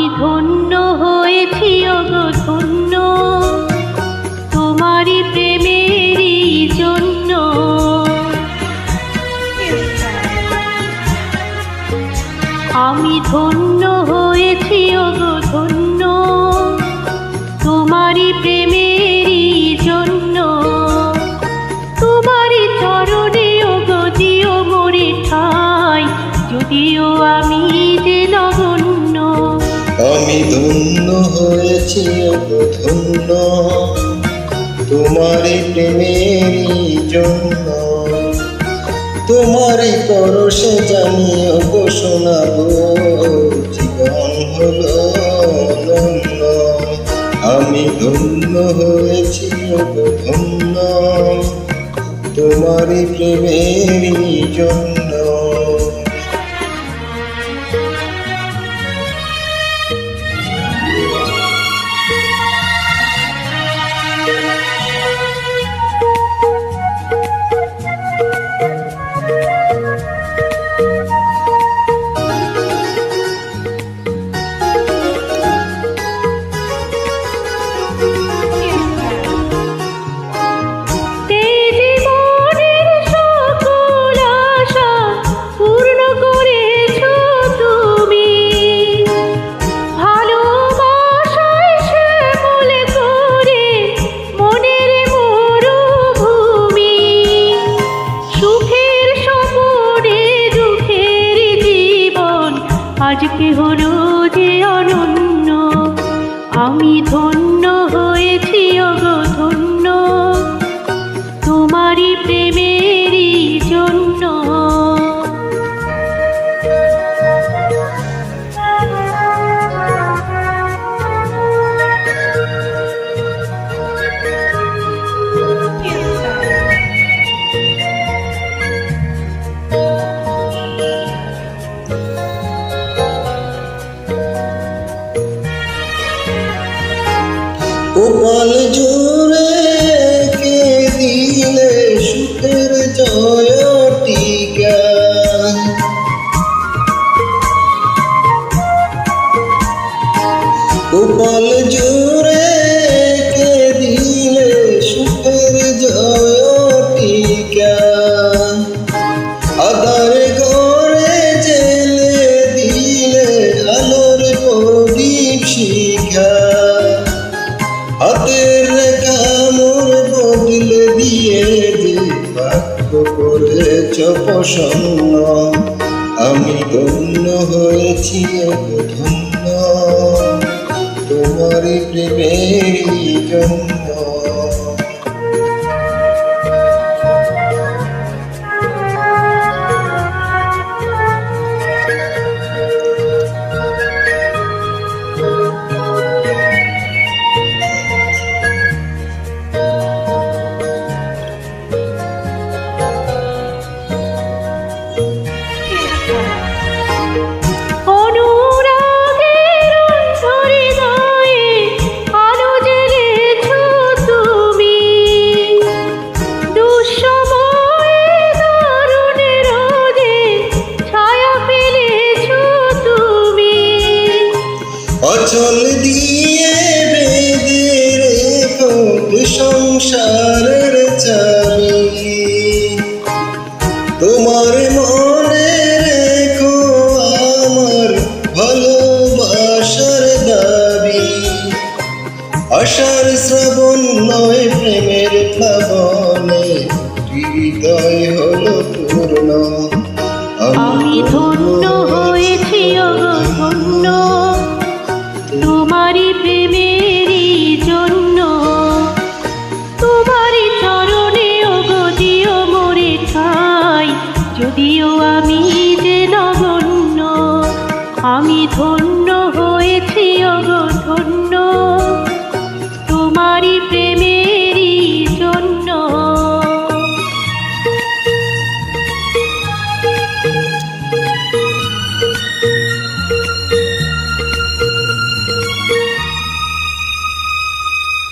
আমি ধন্য হয়েছি ওগো ধন্য, তোমারই প্রেমেরই জন্য। আমি ধন্য হয়েছি ওগো ধন্য, তোমারই প্রেমেরই জন্য। তোমারই চরণে ওগো দিও মোরে ঠাই, যদিও আমি যে নগণ্য। আমি ধন্য হয়েছি ওগো ধন্য, তোমারই প্রেমেরই জন্য। তোমারই পরশে জানি ওগো শোনাবো, জীবন হলো ধন্য। আমি ধন্য হয়েছি ওগো ধন্য, তোমারই প্রেমেরই জন্য। আজকে হলো যে অনন্য, আমি ধন্য হয়েছি ওগো ধন্য, তোমারই প্রেমেরই জন্য। কপাল জোরে কে দিলে সুখের জয়টিকা, কপাল জোরে কে দিলে সুখের জয়টিকা। আধার ঘরে জেলে দিলে আলোর প্রদীপ শিখা। হাতের রেখা মোর বদলে দিয়ে যে বাক্য করেছ প্রসন্ন। আমি ধন্য হয়েছি ওগো ধন্য, তোমারই প্রেমেরই জন্য। অচল দিয়ে বেঁধে রেখো সংসারের চাবি, তোমার মনে রেখো আমার ভালোবাসার দাবি। আশার শ্রাবণ নয় প্রেমের প্লাবনে, হৃদয় হলো পূর্ণ। আমি ধন্য হয়েছি ওগো ধন্য, তোমারই প্রেমেরই জন্য। তোমারই চরণে ওগো দিও মোরে ঠাই, যদিও আমি যে নগণ্য। আমি ধন্য হয়েছি ওগো ধন্য,